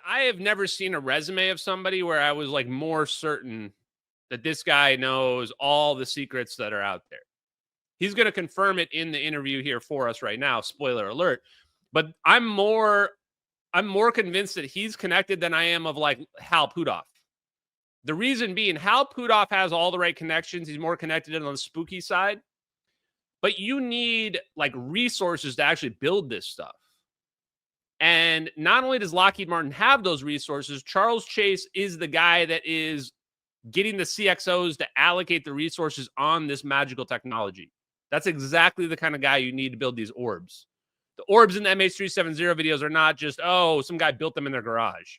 I have never seen a resume of somebody where I was like more certain that this guy knows all the secrets that are out there. He's going to confirm it in the interview here for us right now. Spoiler alert. But I'm more convinced that he's connected than I am of like Hal Puthoff. The reason being, Hal Puthoff has all the right connections. He's more connected on the spooky side. But you need like resources to actually build this stuff. And not only does Lockheed Martin have those resources, Charles Chase is the guy that is getting the CXOs to allocate the resources on this magical technology. That's exactly the kind of guy you need to build these orbs. The orbs in the MH370 videos are not just, oh, some guy built them in their garage.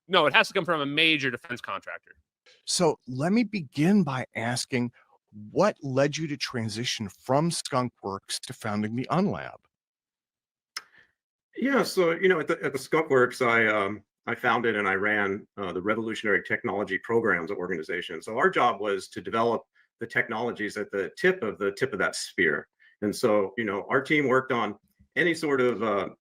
No, it has to come from a major defense contractor. So let me begin by asking, what led you to transition from Skunk Works to founding the UNLAB? Yeah, so at the Skunk Works, I founded and I ran the Revolutionary Technology Programs organization. So our job was to develop the technologies at the tip of that spear. And so our team worked on any sort of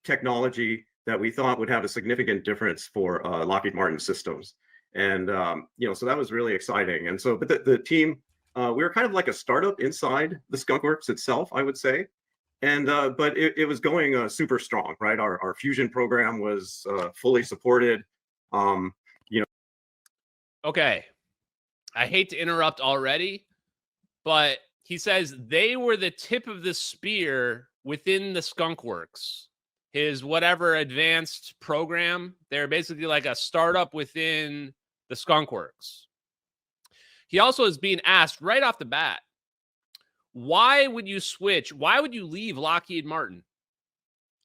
technology that we thought would have a significant difference for Lockheed Martin systems. And so that was really exciting. And so, but the team, we were kind of like a startup inside the Skunk Works itself, I would say. And but it was going super strong, right? Our fusion program was fully supported. Okay. I hate to interrupt already, but he says they were the tip of the spear within the Skunk Works, his whatever advanced program. They're basically like a startup within the Skunk Works. He also is being asked right off the bat, why would you switch? Why would you leave Lockheed Martin?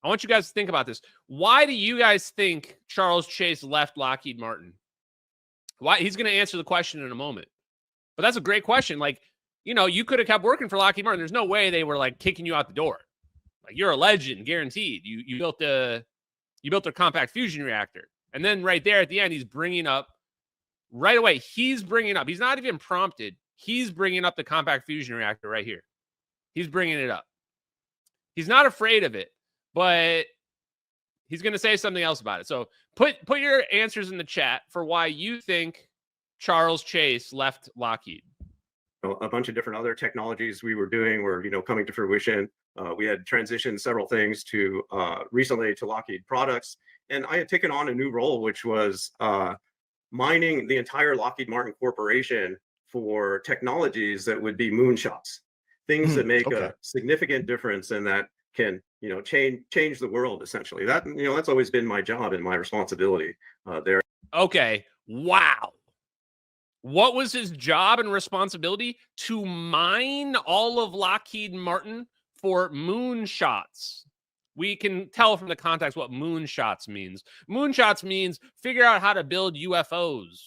I want you guys to think about this. Why do you guys think Charles Chase left Lockheed Martin? Why? He's going to answer the question in a moment. But that's a great question. Like, you could have kept working for Lockheed Martin. There's no way they were like kicking you out the door. Like, you're a legend, guaranteed. You built their compact fusion reactor. And then right there at the end, he's bringing up right away. He's not even prompted. He's bringing up the compact fusion reactor right here. He's bringing it up. He's not afraid of it, but he's going to say something else about it. So put your answers in the chat for why you think Charles Chase left Lockheed. A bunch of different other technologies we were doing were, coming to fruition. We had transitioned several things to recently to Lockheed products, and I had taken on a new role, which was mining the entire Lockheed Martin Corporation for technologies that would be moonshots, things that make a significant difference and that can, change the world essentially. That's always been my job and my responsibility there. Okay. Wow. What was his job and responsibility? To mine all of Lockheed Martin for moonshots. We can tell from the context what moonshots means. Moonshots means figure out how to build UFOs.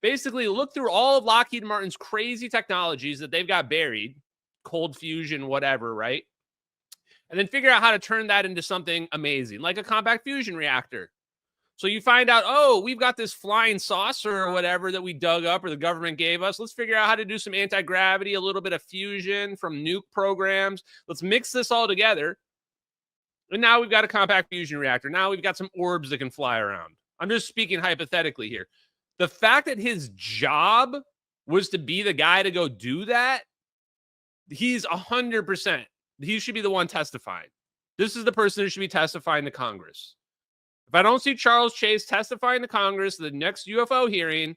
Basically, look through all of Lockheed Martin's crazy technologies that they've got buried, cold fusion, whatever, right? And then figure out how to turn that into something amazing, like a compact fusion reactor. So you find out, oh, we've got this flying saucer or whatever that we dug up or the government gave us. Let's figure out how to do some anti-gravity, a little bit of fusion from nuke programs. Let's mix this all together. And now we've got a compact fusion reactor. Now we've got some orbs that can fly around. I'm just speaking hypothetically here. The fact that his job was to be the guy to go do that, he's 100%. He should be the one testifying. This is the person who should be testifying to Congress. If I don't see Charles Chase testifying to Congress the next UFO hearing,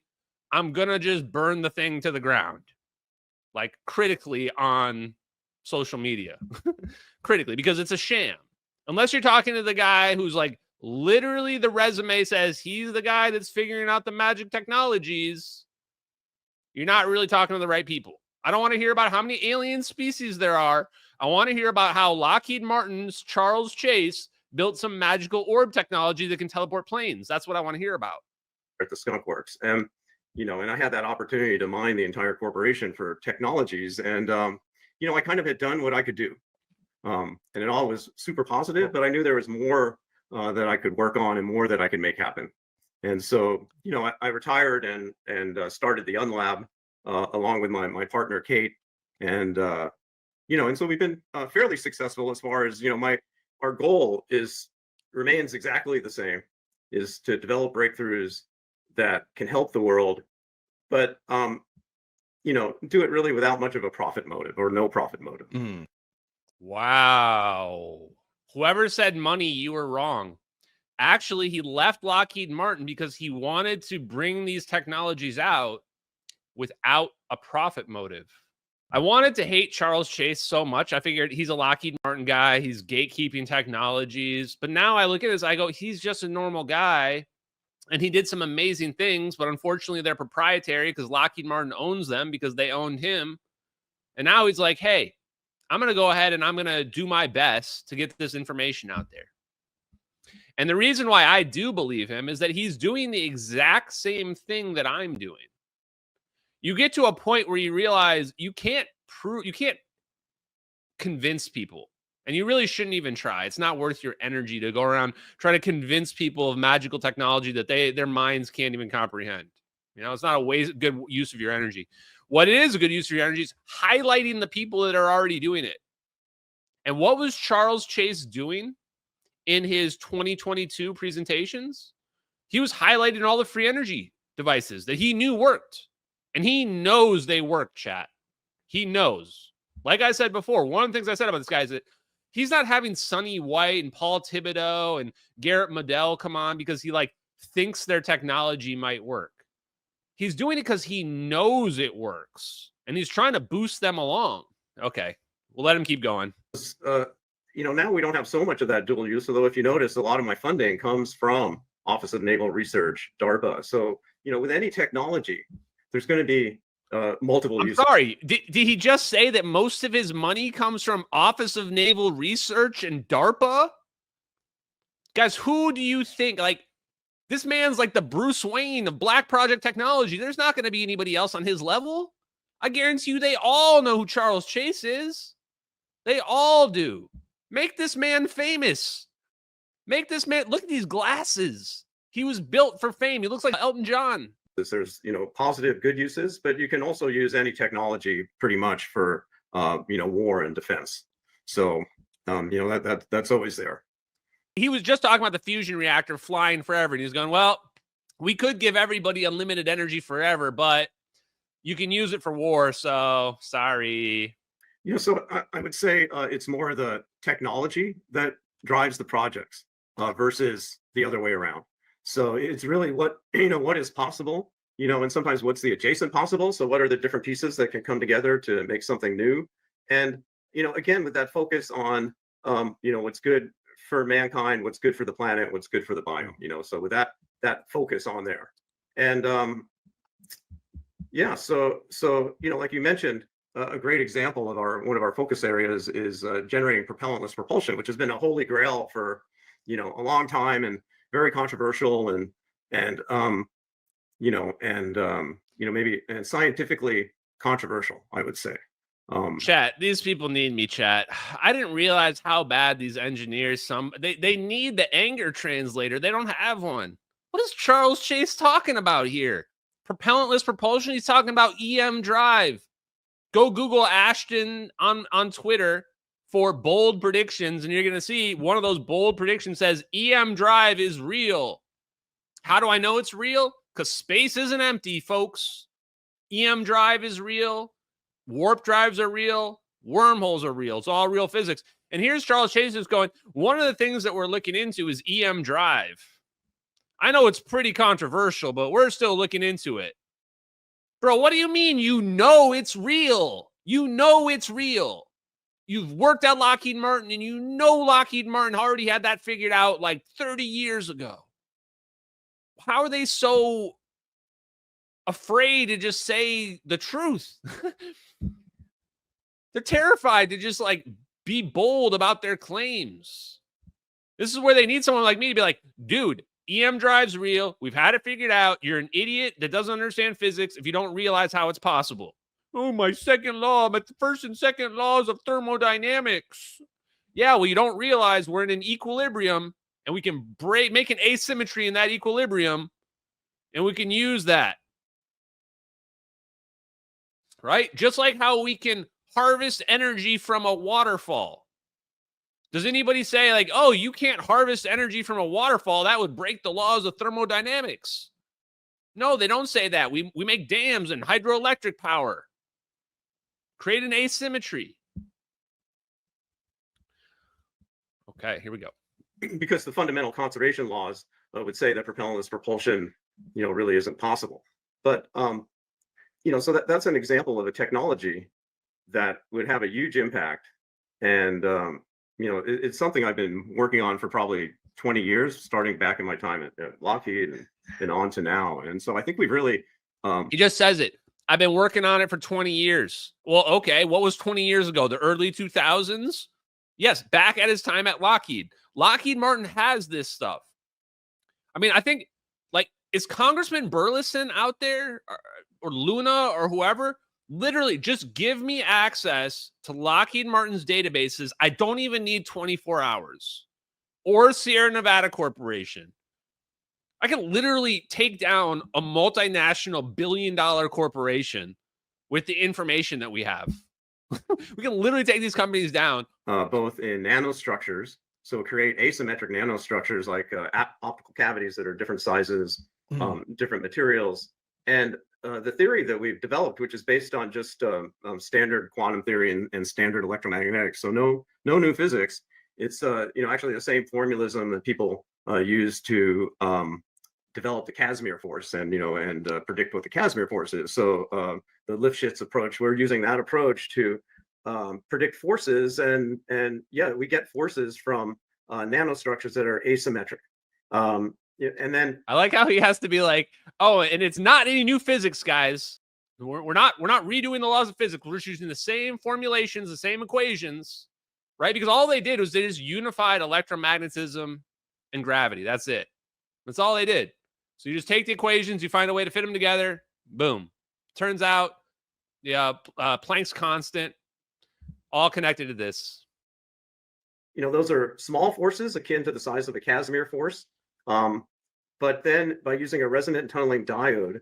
I'm going to just burn the thing to the ground. Like critically on social media. Critically, because it's a sham. Unless you're talking to the guy who's like, literally the resume says he's the guy that's figuring out the magic technologies, you're not really talking to the right people. I don't want to hear about how many alien species there are. I want to hear about how Lockheed Martin's Charles Chase built some magical orb technology that can teleport planes. That's what I want to hear about. At the Skunk Works. And I had that opportunity to mine the entire corporation for technologies. And, I kind of had done what I could do. And it all was super positive, but I knew there was more that I could work on and more that I could make happen. And so, I retired and started the UNLAB along with my partner, Kate. And, and so we've been fairly successful as far as, our goal remains exactly the same. is to develop breakthroughs that can help the world, but do it really without much of a profit motive or no profit motive. Wow. Whoever said money, you were wrong. Actually, he left Lockheed Martin because he wanted to bring these technologies out without a profit motive. I wanted to hate Charles Chase so much. I figured he's a Lockheed Martin guy. He's gatekeeping technologies. But now I look at this, I go, he's just a normal guy. And he did some amazing things, but unfortunately they're proprietary because Lockheed Martin owns them because they owned him. And now he's like, hey, I'm going to go ahead and I'm going to do my best to get this information out there. And the reason why I do believe him is that he's doing the exact same thing that I'm doing. You get to a point where you realize you can't convince people. And you really shouldn't even try. It's not worth your energy to go around trying to convince people of magical technology that their minds can't even comprehend. It's not a good use of your energy. What is a good use of your energy is highlighting the people that are already doing it. And what was Charles Chase doing in his 2022 presentations? He was highlighting all the free energy devices that he knew worked. And he knows they work, chat. He knows. Like I said before, one of the things I said about this guy is that he's not having Sonny White and Paul Thibodeau and Garrett Medell come on because he thinks their technology might work. He's doing it because he knows it works, and he's trying to boost them along. Okay, we'll let him keep going. Now we don't have so much of that dual use, although if you notice, a lot of my funding comes from Office of Naval Research, DARPA. So, with any technology, there's going to be multiple uses. Sorry, did he just say that most of his money comes from Office of Naval Research and DARPA? Guys, who do you think, this man's like the Bruce Wayne of Black Project Technology. There's not going to be anybody else on his level. I guarantee you they all know who Charles Chase is. They all do. Make this man famous. Make this man, look at these glasses. He was built for fame. He looks like Elton John. There's positive good uses, but you can also use any technology pretty much for war and defense. So that's always there. He was just talking about the fusion reactor flying forever, and he's going, well, we could give everybody unlimited energy forever, but you can use it for war, so sorry. So I would say it's more the technology that drives the projects versus the other way around. So it's really what is possible, and sometimes what's the adjacent possible. So what are the different pieces that can come together to make something new? And, again, with that focus on, what's good for mankind, what's good for the planet, what's good for the biome, so with that focus on there. And so like you mentioned, a great example of one of our focus areas is generating propellantless propulsion, which has been a holy grail for, a long time and very controversial and maybe scientifically controversial, I would say. Chat, these people need me, chat. I didn't realize how bad these engineers, they need the anger translator. They don't have one. What is Charles Chase talking about here? Propellantless propulsion? He's talking about EM drive. Go Google Ashton on Twitter for bold predictions, and you're going to see one of those bold predictions says EM drive is real. How do I know it's real? Because space isn't empty, folks. EM drive is real. Warp drives are real. Wormholes are real. It's all real physics. And here's Charles Chase who's going, one of the things that we're looking into is EM drive. I know it's pretty controversial, but we're still looking into it. Bro, what do you mean you know it's real? You know it's real. You've worked at Lockheed Martin, and you know Lockheed Martin already had that figured out 30 years ago. How are they so afraid to just say the truth? They're terrified to just be bold about their claims. This is where they need someone like me to be like, dude, EM drive's real. We've had it figured out. You're an idiot that doesn't understand physics if you don't realize how it's possible. Oh, my second law, my first and second laws of thermodynamics. Yeah, well, you don't realize we're in an equilibrium, and we can make an asymmetry in that equilibrium, and we can use that. Right? Just like how we can harvest energy from a waterfall. Does anybody say like, oh, you can't harvest energy from a waterfall? That would break the laws of thermodynamics. No, they don't say that. We make dams and hydroelectric power. Create an asymmetry. Okay, here we go. Because the fundamental conservation laws would say that propellantless propulsion, really isn't possible. But so that's an example of a technology that would have a huge impact. And it's something I've been working on for probably 20 years, starting back in my time at Lockheed and on to now. And so I think we've really He just says it. I've been working on it for 20 years. Well, okay, what was 20 years ago? The early 2000s? Yes, back at his time at Lockheed. Lockheed Martin has this stuff. I mean, I think, like, is Congressman Burleson out there or Luna or whoever? Literally, just give me access to Lockheed Martin's databases. I don't even need 24 hours. Or Sierra Nevada Corporation. I can literally take down a multinational billion-dollar corporation with the information that we have. We can literally take these companies down. Both in nanostructures, so create asymmetric nanostructures like optical cavities that are different sizes, different materials. And the theory that we've developed, which is based on just standard quantum theory and standard electromagnetics, so no new physics. It's actually the same formalism that people use to develop the Casimir force and predict what the Casimir force is. So the Lifshitz approach, we're using that approach to predict forces, and we get forces from nanostructures that are asymmetric. And then I like how he has to be like, oh, and it's not any new physics, guys. We're not redoing the laws of physics. We're just using the same formulations, the same equations, right? Because all they did was they just unified electromagnetism and gravity. That's it. That's all they did. So you just take the equations, you find a way to fit them together. Boom. Turns out, Planck's constant, all connected to this. Those are small forces akin to the size of the Casimir force. But then by using a resonant tunneling diode,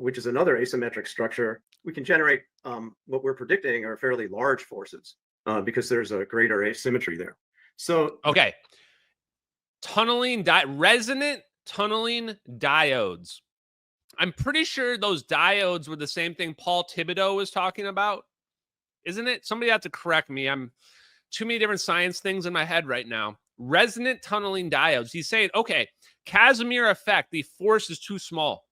which is another asymmetric structure, we can generate what we're predicting are fairly large forces because there's a greater asymmetry there. So okay, resonant tunneling diodes. I'm pretty sure those diodes were the same thing Paul Thibodeau was talking about, isn't it? Somebody have to correct me. I'm too many different science things in my head right now. Resonant tunneling diodes. He's saying, okay, Casimir effect, the force is too small.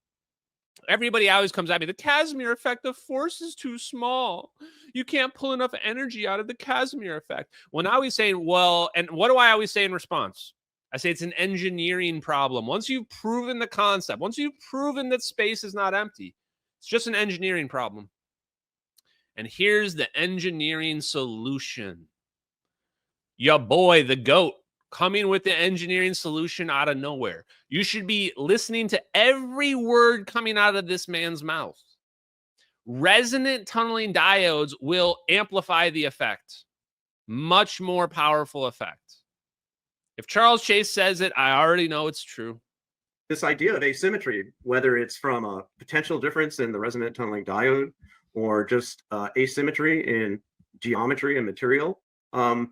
Everybody always comes at me, the Casimir effect, the force is too small. You can't pull enough energy out of the Casimir effect. Well, now he's saying, well, and what do I always say in response? I say it's an engineering problem. Once you've proven the concept, once you've proven that space is not empty, it's just an engineering problem. And here's the engineering solution. Ya boy, the GOAT, coming with the engineering solution out of nowhere. You should be listening to every word coming out of this man's mouth. Resonant tunneling diodes will amplify the effect. Much more powerful effect. If Charles Chase says it, I already know it's true. This idea of asymmetry, whether it's from a potential difference in the resonant tunneling diode or just asymmetry in geometry and material, a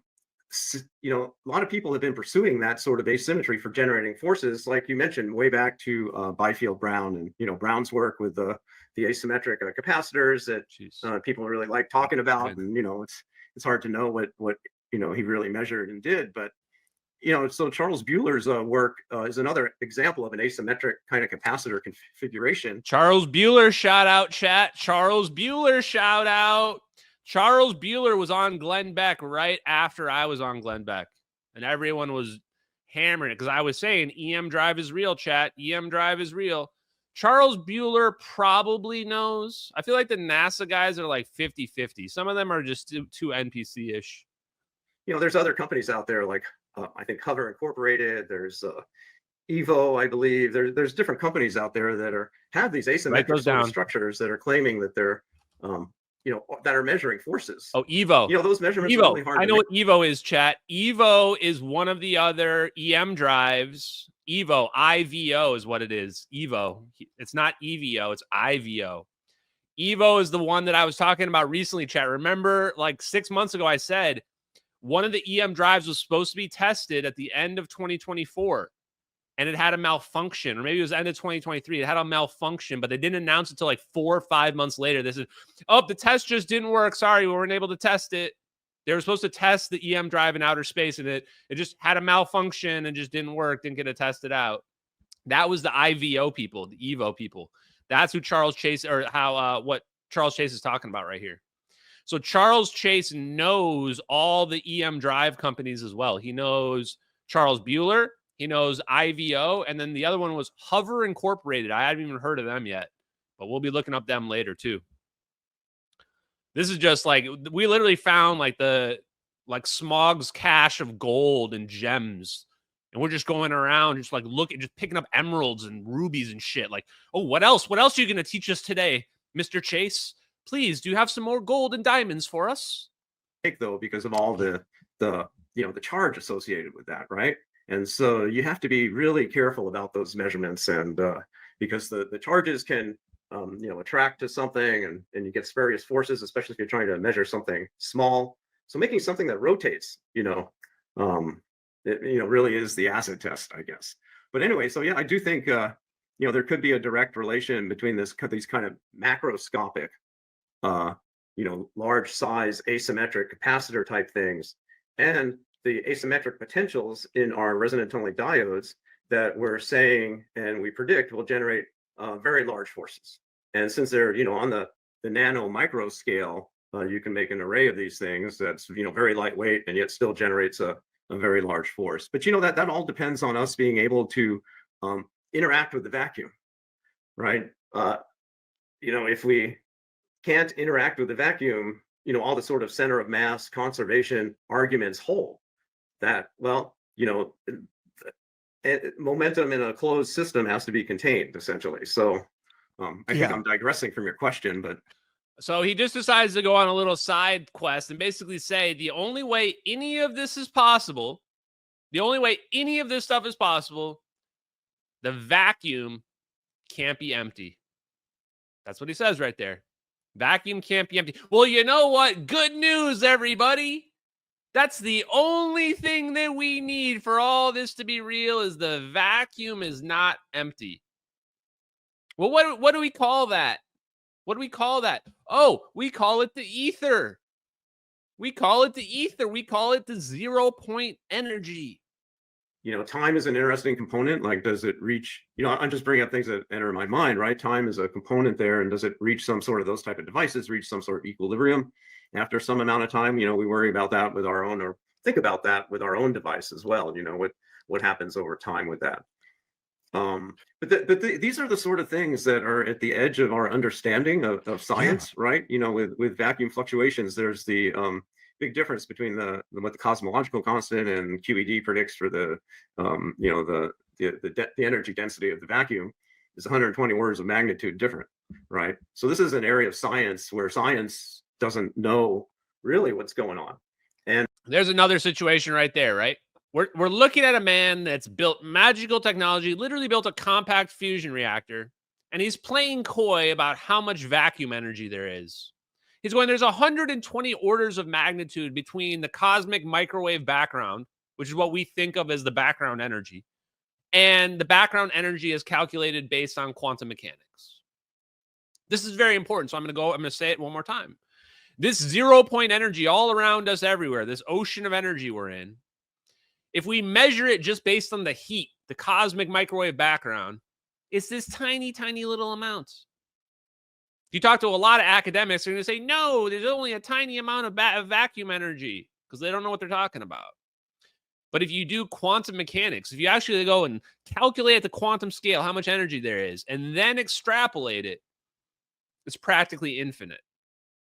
lot of people have been pursuing that sort of asymmetry for generating forces, like you mentioned, way back to Byfield Brown and Brown's work with the asymmetric capacitors that people really like talking about. And it's hard to know what he really measured and did, but so Charles Bueller's work is another example of an asymmetric kind of capacitor configuration. Charles Bueller, shout out, chat. Charles Bueller, shout out. Charles Bueller was on Glenn Beck right after I was on Glenn Beck, and everyone was hammering it because I was saying EM drive is real, chat. EM drive is real. Charles Bueller probably knows. I feel like the NASA guys are like 50-50. Some of them are just too NPC-ish. There's other companies out there like I think Hover Incorporated. There's Evo, I believe. There's different companies out there that have these asymmetric sort of structures that are claiming that they're that are measuring forces. Oh, Evo. Those measurements Evo. are really hard. I know what Evo is, chat. Evo is one of the other EM drives. Evo, IVO is what it is. Evo. It's not EVO, it's IVO. Evo is the one that I was talking about recently, chat. Remember, like 6 months ago, I said, one of the EM drives was supposed to be tested at the end of 2024, and it had a malfunction, or maybe it was end of 2023. It had a malfunction, but they didn't announce it until like 4 or 5 months later. They said, oh, the test just didn't work. Sorry, we weren't able to test it. They were supposed to test the EM drive in outer space, and it just had a malfunction and just didn't work, didn't get it tested out. That was the IVO people, the EVO people. That's who Charles Chase, or what Charles Chase is talking about right here. So Charles Chase knows all the EM drive companies as well. He knows Charles Bueller. He knows IVO. And then the other one was Hover Incorporated. I haven't even heard of them yet, but we'll be looking up them later too. This is just like, we literally found like Smog's cache of gold and gems. And we're just going around, just like just picking up emeralds and rubies and shit. Like, oh, what else? What else are you going to teach us today, Mr. Chase? Please, do you have some more gold and diamonds for us? Though, because of all the charge associated with that, right? And so you have to be really careful about those measurements, and because the charges can attract to something, and you get various forces, especially if you're trying to measure something small. So making something that rotates, it really is the acid test, I guess. But anyway, so yeah, I do think there could be a direct relation between these kind of macroscopic, large size asymmetric capacitor type things, and the asymmetric potentials in our resonant tunneling diodes that we're saying and we predict will generate very large forces. And since they're on the nano micro scale, you can make an array of these things that's very lightweight and yet still generates a very large force. But that all depends on us being able to interact with the vacuum, right? If we can't interact with the vacuum, all the sort of center of mass conservation arguments hold. That, momentum in a closed system has to be contained, essentially. So I think I'm digressing from your question, but. So he just decides to go on a little side quest and basically say the only way any of this is possible, the only way any of this stuff is possible, the vacuum can't be empty. That's what he says right there. Vacuum can't be empty. Well, you know what? Good news, everybody. That's the only thing that we need for all this to be real, is the vacuum is not empty. Well, what do we call that? What do we call that? Oh, we call it the ether. We call it the ether. We call it the 0-point energy. Time is an interesting component. Like, does it reach, I'm just bringing up things that enter my mind, right? Time is a component there. And does it reach some sort of those type of devices, reach some sort of equilibrium after some amount of time? We worry about that with our own, or think about that with our own device as well. What happens over time with that. But these are the sort of things that are at the edge of our understanding of science, right? With vacuum fluctuations, there's the big difference between what the cosmological constant and QED predicts for the energy density of the vacuum is 120 orders of magnitude different, right? So this is an area of science where science doesn't know really what's going on. And there's another situation right there, right? We're looking at a man that's built magical technology, literally built a compact fusion reactor, and he's playing coy about how much vacuum energy there is. He's going, there's 120 orders of magnitude between the cosmic microwave background, which is what we think of as the background energy, and the background energy is calculated based on quantum mechanics. This is very important, so I'm going to say it one more time. This 0-point energy all around us everywhere, this ocean of energy we're in, if we measure it just based on the heat, the cosmic microwave background, it's this tiny, tiny little amount. If you talk to a lot of academics, they're going to say, no, there's only a tiny amount of vacuum energy, because they don't know what they're talking about. But if you do quantum mechanics, if you actually go and calculate at the quantum scale how much energy there is, and then extrapolate it, it's practically infinite.